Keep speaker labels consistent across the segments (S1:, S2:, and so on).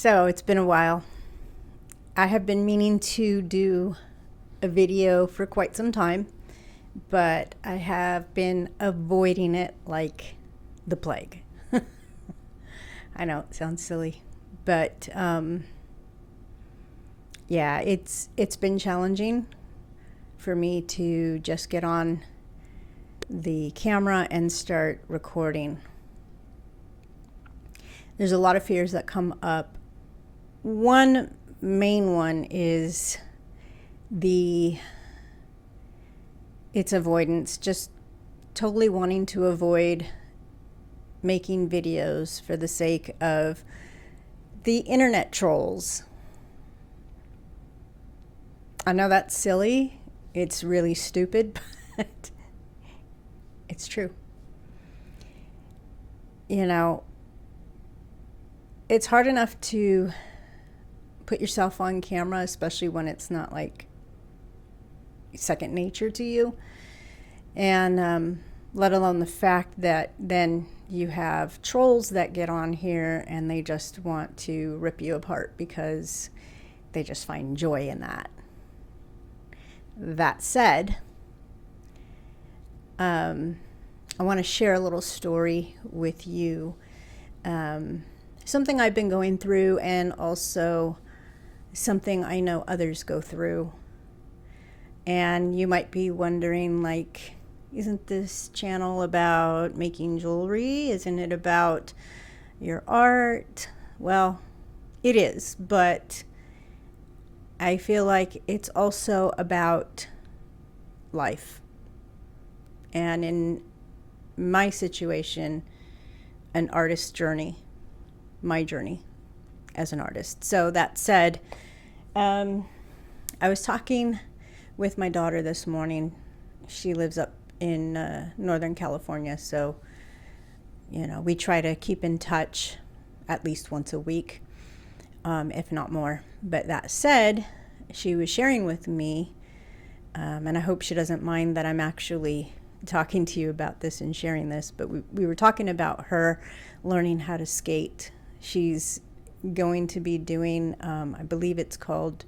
S1: So it's been a while. I have been meaning to do a video for quite some time, but I have been avoiding it like the plague. I know it sounds silly, but yeah, it's been challenging for me to just get on the camera and start recording. There's a lot of fears that come up. One main one is it's avoidance, just totally wanting to avoid making videos for the sake of the internet trolls. I know that's silly. It's really stupid, but it's true. You know, it's hard enough to put yourself on camera, especially when it's not like second nature to you. And let alone the fact that then you have trolls that get on here and they just want to rip you apart because they just find joy in that. That said, I want to share a little story with you. Something I've been going through, and also something I know others go through. And you might be wondering, like, isn't this channel about making jewelry? Isn't it about your art? Well, it is, but I feel like it's also about life. And in my situation, an artist's journey, my journey as an artist. So that said, I was talking with my daughter this morning. She lives up in Northern California, so we try to keep in touch at least once a week, if not more. But that said, she was sharing with me, and I hope she doesn't mind that I'm actually talking to you about this and sharing this, but we were talking about her learning how to skate. She's going to be doing, I believe it's called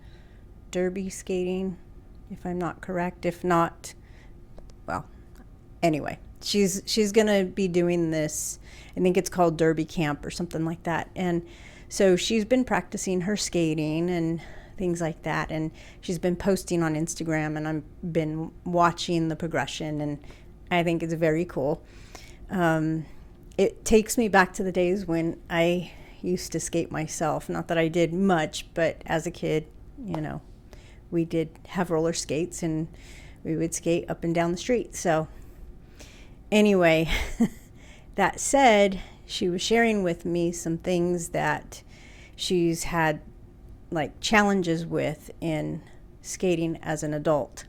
S1: derby skating, if I'm not correct. If not, well, anyway, she's going to be doing this. I think it's called derby camp or something like that. And so she's been practicing her skating and things like that. And she's been posting on Instagram, and I've been watching the progression, and I think it's very cool. It takes me back to the days when I used to skate myself. Not that I did much, but as a kid, we did have roller skates and we would skate up and down the street. So anyway, that said, she was sharing with me some things that she's had like challenges with in skating as an adult.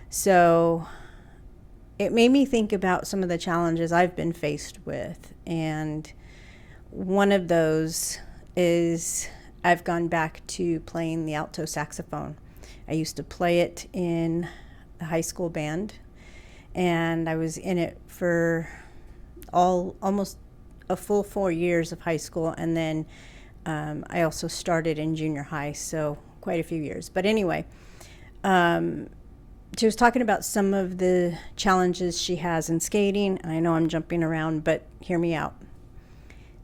S1: So it made me think about some of the challenges I've been faced with. And one of those is I've gone back to playing the alto saxophone. I used to play it in the high school band, and I was in it for almost a full 4 years of high school. And then I also started in junior high, so quite a few years. But anyway, she was talking about some of the challenges she has in skating. I know I'm jumping around, but hear me out.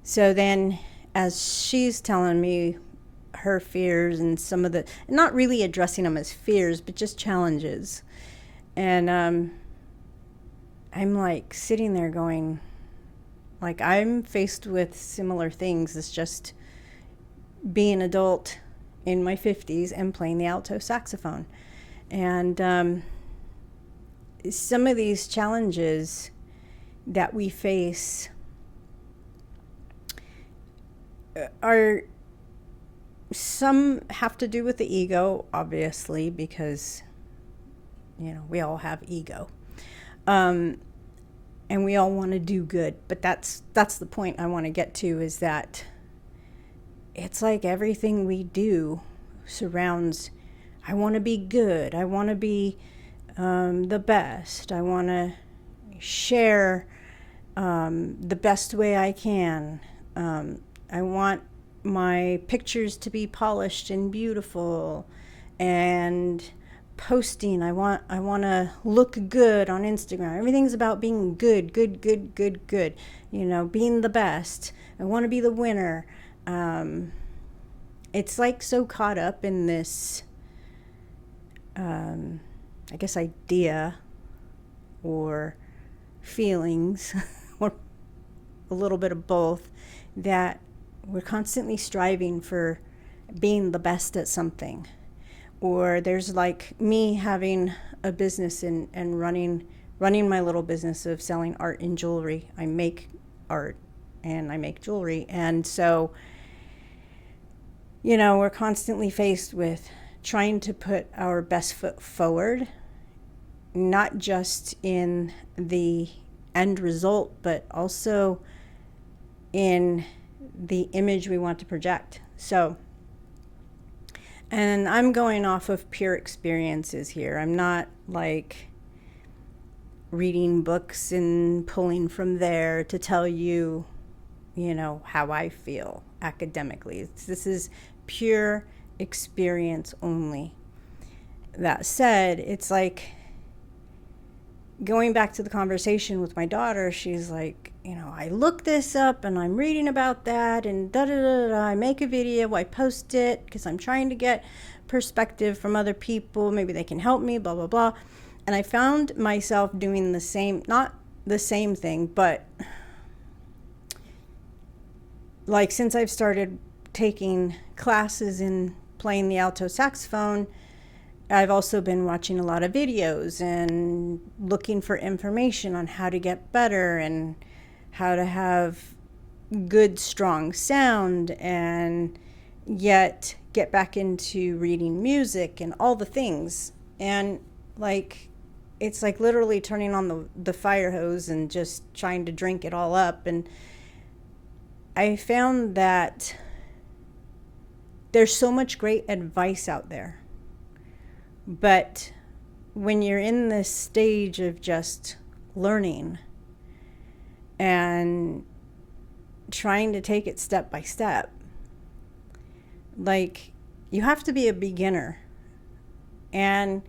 S1: So then, as she's telling me her fears and some of not really addressing them as fears, but just challenges. And I'm like sitting there going, like, I'm faced with similar things. It's just being an adult in my 50s and playing the alto saxophone. And some of these challenges that we face some have to do with the ego, obviously, because we all have ego, and we all want to do good. But that's the point I want to get to, is that it's like everything we do surrounds, I want to be good, I want to be the best, I want to share the best way I can, I want my pictures to be polished and beautiful, and posting. I want to look good on Instagram. Everything's about being good, good, good, good, good. You know, being the best. I want to be the winner. It's like so caught up in this, I guess, idea or feelings, or a little bit of both, that we're constantly striving for being the best at something. Or there's like me having a business and running my little business of selling art and jewelry. I make art and I make jewelry. And so, you know, we're constantly faced with trying to put our best foot forward, not just in the end result, but also in the image we want to project. So, and I'm going off of pure experiences here. I'm not like reading books and pulling from there to tell you, you know, how I feel academically. This is pure experience only. That said, it's like going back to the conversation with my daughter. She's like, you know, I look this up and I'm reading about that and da da da da. I make a video, I post it because I'm trying to get perspective from other people. Maybe they can help me, blah, blah, blah. And I found myself doing the same, not the same thing, but like since I've started taking classes in playing the alto saxophone, I've also been watching a lot of videos and looking for information on how to get better and how to have good, strong sound, and yet get back into reading music and all the things. And like, it's like literally turning on the fire hose and just trying to drink it all up. And I found that there's so much great advice out there. But when you're in this stage of just learning and trying to take it step by step, like, you have to be a beginner. And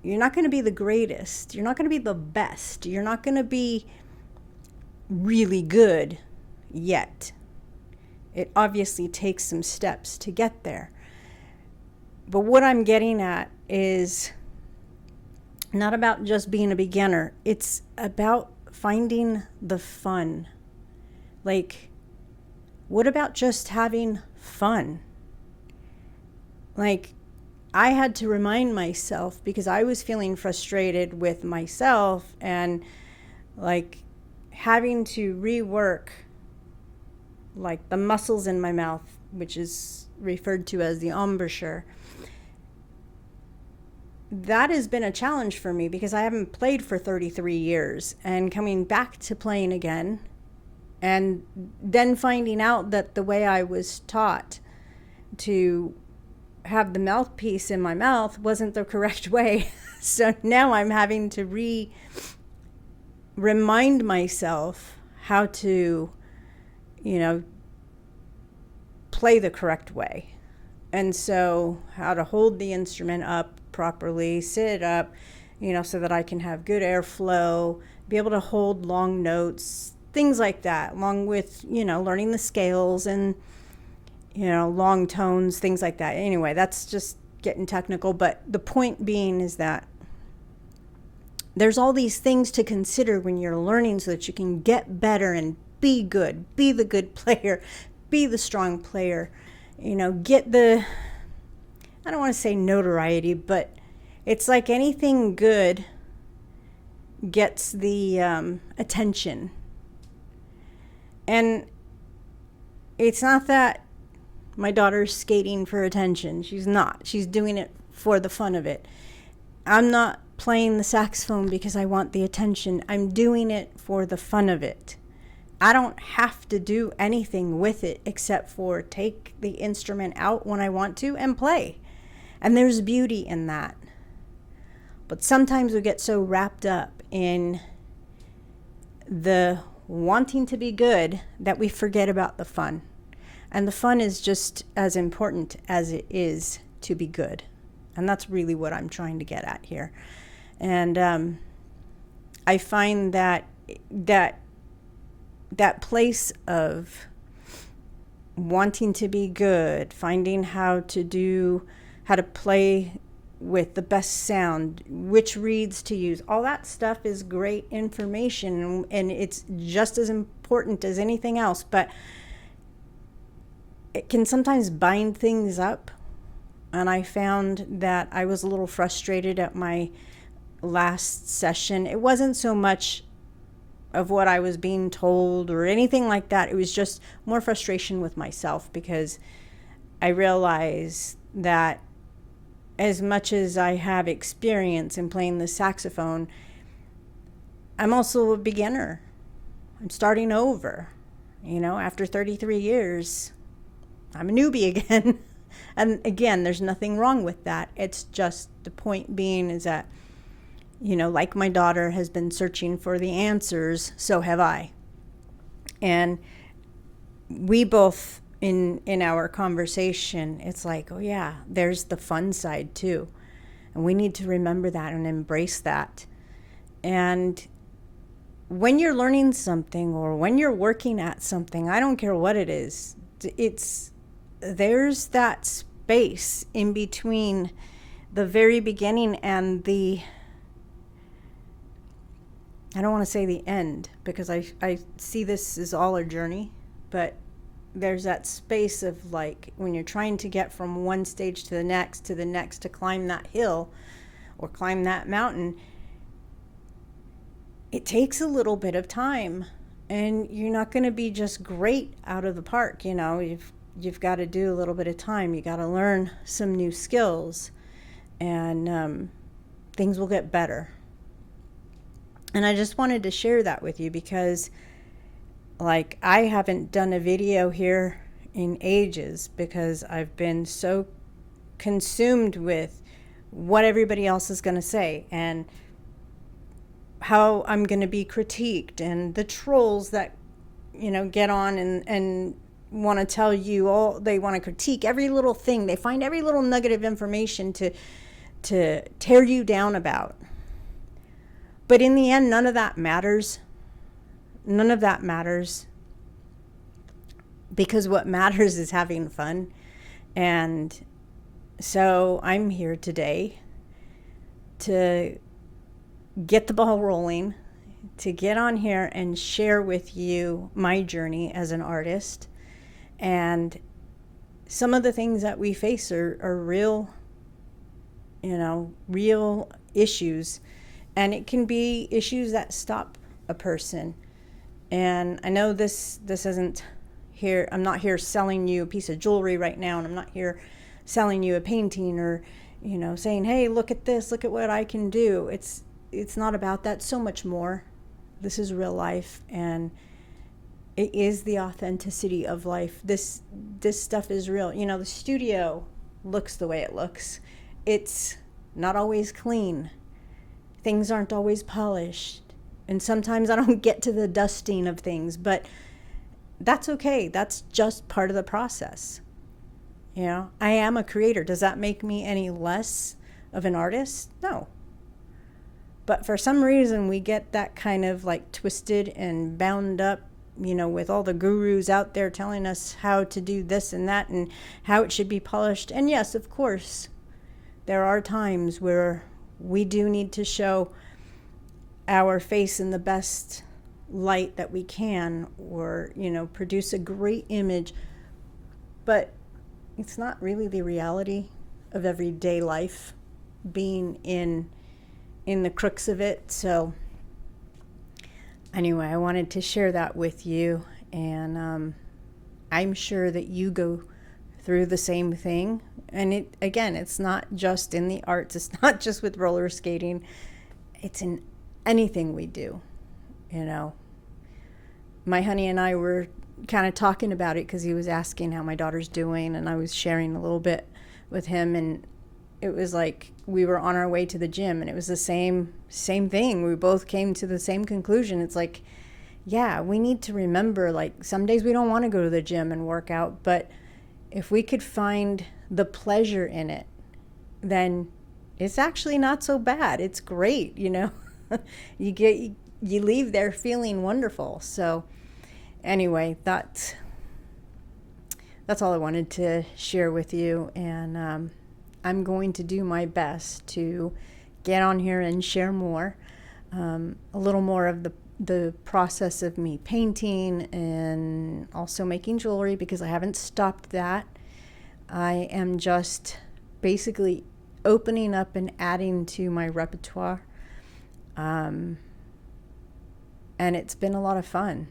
S1: you're not going to be the greatest. You're not going to be the best. You're not going to be really good yet. It obviously takes some steps to get there. But what I'm getting at is not about just being a beginner. It's about finding the fun. Like, what about just having fun? Like, I had to remind myself because I was feeling frustrated with myself and like having to rework like the muscles in my mouth, which is referred to as the embouchure. That has been a challenge for me because I haven't played for 33 years, and coming back to playing again and then finding out that the way I was taught to have the mouthpiece in my mouth wasn't the correct way. So now I'm having to remind myself how to, you know, play the correct way. And so how to hold the instrument up properly, sit it up, you know, so that I can have good airflow, be able to hold long notes, things like that, along with, you know, learning the scales and, you know, long tones, things like that. Anyway, that's just getting technical. But the point being is that there's all these things to consider when you're learning so that you can get better and be good, be the good player, be the strong player, you know, get the, I don't want to say notoriety, but it's like anything good gets the attention. And it's not that my daughter's skating for attention. She's not. She's doing it for the fun of it. I'm not playing the saxophone because I want the attention. I'm doing it for the fun of it. I don't have to do anything with it except for take the instrument out when I want to and play. And there's beauty in that. But sometimes we get so wrapped up in the wanting to be good that we forget about the fun. And the fun is just as important as it is to be good. And that's really what I'm trying to get at here. And I find that place of wanting to be good, finding how to play with the best sound, which reeds to use, all that stuff is great information, and it's just as important as anything else, but it can sometimes bind things up. And I found that I was a little frustrated at my last session. It wasn't so much of what I was being told or anything like that. It was just more frustration with myself, because I realized that as much as I have experience in playing the saxophone, I'm also a beginner. I'm starting over. After 33 years, I'm a newbie again. And again, there's nothing wrong with that. It's just, the point being is that, like my daughter has been searching for the answers, so have I. And we both, in our conversation, it's like, oh yeah, there's the fun side too. And we need to remember that and embrace that. And when you're learning something, or when you're working at something, I don't care what it is, there's that space in between the very beginning and I don't want to say the end, because I see this as all a journey, but there's that space of, like, when you're trying to get from one stage to the next to climb that hill or climb that mountain, it takes a little bit of time, and you're not going to be just great out of the park. You've got to do a little bit of time. You got to learn some new skills, and things will get better. And I just wanted to share that with you, because I haven't done a video here in ages, because I've been so consumed with what everybody else is going to say, and how I'm going to be critiqued, and the trolls that, get on and want to tell you all, they want to critique every little thing. They find every little nugget of information to tear you down about. But in the end, none of that matters. None of that matters. Because what matters is having fun. And so I'm here today to get the ball rolling, to get on here and share with you my journey as an artist. And some of the things that we face are real, real issues. And it can be issues that stop a person. And I know this isn't here, I'm not here selling you a piece of jewelry right now, and I'm not here selling you a painting, or, saying, hey, look at this, look at what I can do. It's not about that. So much more. This is real life, and it is the authenticity of life. This stuff is real. The studio looks the way it looks. It's not always clean. Things aren't always polished. And sometimes I don't get to the dusting of things, but that's okay. That's just part of the process. I am a creator. Does that make me any less of an artist? No. But for some reason, we get that kind of twisted and bound up, with all the gurus out there telling us how to do this and that and how it should be polished. And yes, of course, there are times where we do need to show our face in the best light that we can, or, produce a great image. But it's not really the reality of everyday life, being in the crux of it. So anyway, I wanted to share that with you, and I'm sure that you go through the same thing. And it's not just in the arts. It's not just with roller skating. It's in anything we do. My honey and I were kind of talking about it, because he was asking how my daughter's doing, and I was sharing a little bit with him, and it was like we were on our way to the gym, and it was the same thing. We both came to the same conclusion. It's like, yeah, we need to remember, like, some days we don't want to go to the gym and work out, but if we could find the pleasure in it, then it's actually not so bad. It's great, you know. You leave there feeling wonderful. So anyway, that's all I wanted to share with you, and I'm going to do my best to get on here and share more, a little more of the process of me painting and also making jewelry, because I haven't stopped that. I am just basically opening up and adding to my repertoire. And it's been a lot of fun.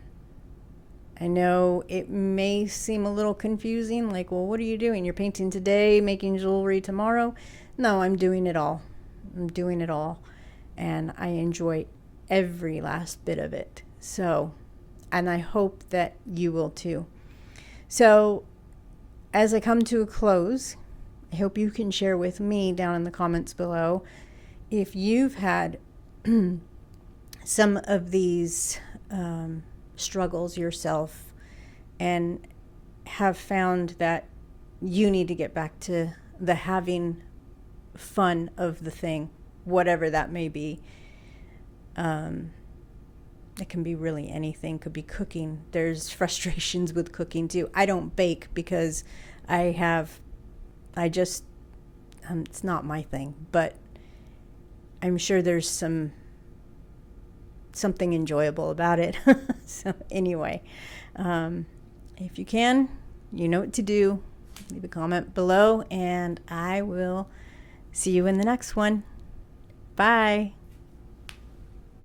S1: I know it may seem a little confusing, like, well, what are you doing? You're painting today, making jewelry tomorrow? No, I'm doing it all. I'm doing it all. And I enjoy every last bit of it. So, and I hope that you will too. So, as I come to a close, I hope you can share with me down in the comments below if you've had some of these struggles yourself and have found that you need to get back to the having fun of the thing, whatever that may be. It can be really anything. Could be cooking. There's frustrations with cooking too. I don't bake because it's not my thing, but I'm sure there's something enjoyable about it. So anyway, if you can, you know what to do. Leave a comment below, and I will see you in the next one. Bye.